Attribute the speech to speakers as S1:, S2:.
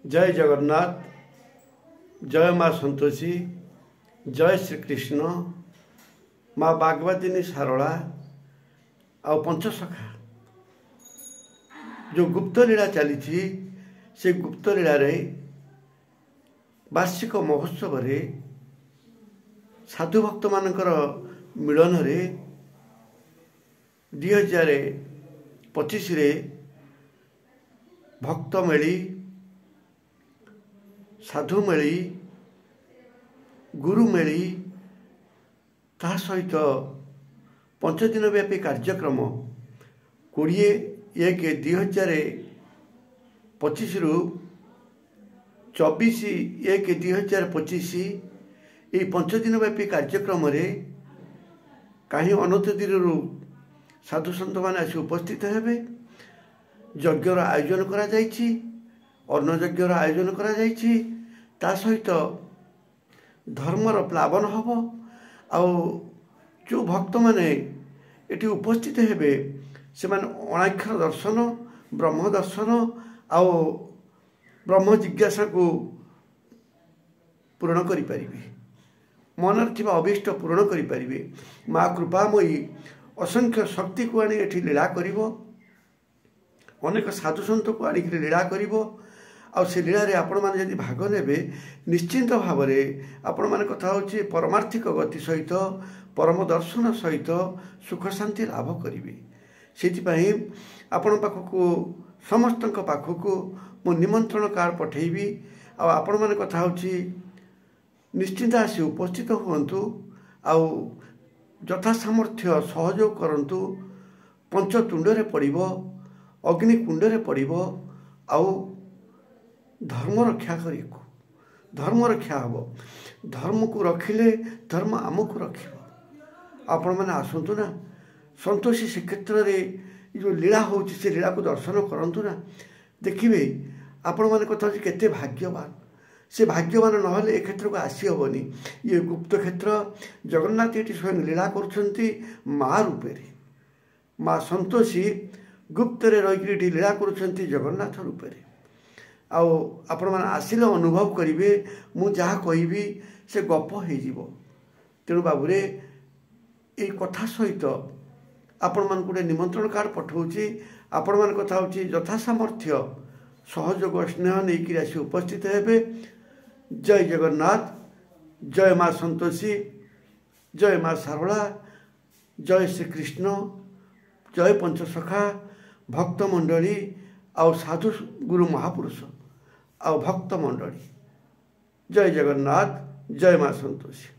S1: जय जगन्नाथ, जय माँ संतोषी, जय श्रीकृष्ण, माँ बागवतिनी सारला आ पंचसखा जो गुप्त लीला चली से गुप्त लीला रे वार्षिक महोत्सव रे साधु भक्त मानकर मिलन रे 2025 रे भक्त मेली, साधु मेली, गुरु मेली, ता सहित 5 दिन व्यापी कार्यक्रम 20/1/2025 रु 24/1/2025 ये 5 दिन व्यापी कार्यक्रम रे कहीं अनंतगिरी साधु सन्त मैंने आसी उपस्थित हेबे। यज्ञर आयोजन करा जायछि, अन्न यज्ञर आयोजन करा जायछि, ता सहित धर्मर प्लावन हब। आउ जो भक्त माने एटी उपस्थित हेबे से माने अणाक्षर दर्शन, ब्रह्म दर्शन आउ ब्रह्म जिज्ञासा को पूर्ण करि परिबे, मनर थिबा अभिष्ट पूर्ण करि परिबे। माँ कृपामयी असंख्य शक्ति को आनी एठी लीला करिवो, अनेक साधु सन्त को आनिक लीला करिवो। आ से लीला रे आपण माने यदि भाग नेबे निश्चिंत भाव में आपण माने कथा होची परमार्थिक गति सहित परम दर्शन सहित सुख शांति लाभ करिवे। सेति पई आपण पाखकु समस्तक पाखकु मो निमंत्रण कार्ड पठेबी। आ आपण माने कथा होची निश्चिंत आसी उपस्थित हुंतु, आउ यथा सामर्थ्य सहयोग करंतु। पंचतुंड रे पड़िबो, अग्निकुंड रे पड़िबो, आउ धर्म रक्षा करिको, धर्म रक्षा हबो। धर्म को रखिले धर्म आमको रखिबो। आपण माने आसंतु ना संतोषी श्रीक्षेत्र रे जो लीला होची से लीला को दर्शन करंतु ना, देखिबे आपण माने कथा होची केते भाग्यवान। से भाग्यवान नहले ए क्षेत्र को आसी हेबनी। ये गुप्त क्षेत्र जगन्नाथ ये स्वयं लीला करुछंती माँ रूपे रे। माँ संतोषी गुप्त रे रही लीला करुछंती जगन्नाथ रूपे रे। आउ आपण माने आसिले अनुभव करिवे, मु जहाँ कहबी से गप हो जीवो। तेणु बाबूरे ये कथा सहित आपण मान गोटे निमंत्रण कार्ड पठाऊँगी। आपण मान कथा होची यथा सामर्थ्य सहयोग स्नेह नहीं आसी उपस्थित हेबे। जय जगन्नाथ, जय माँ संतोषी, जय माँ सारला, जय श्रीकृष्ण, जय पंचसखा, भक्त मंडली आउ साधु गुरु महापुरुष आउ भक्त मंडली। जय जगन्नाथ, जय माँ संतोषी।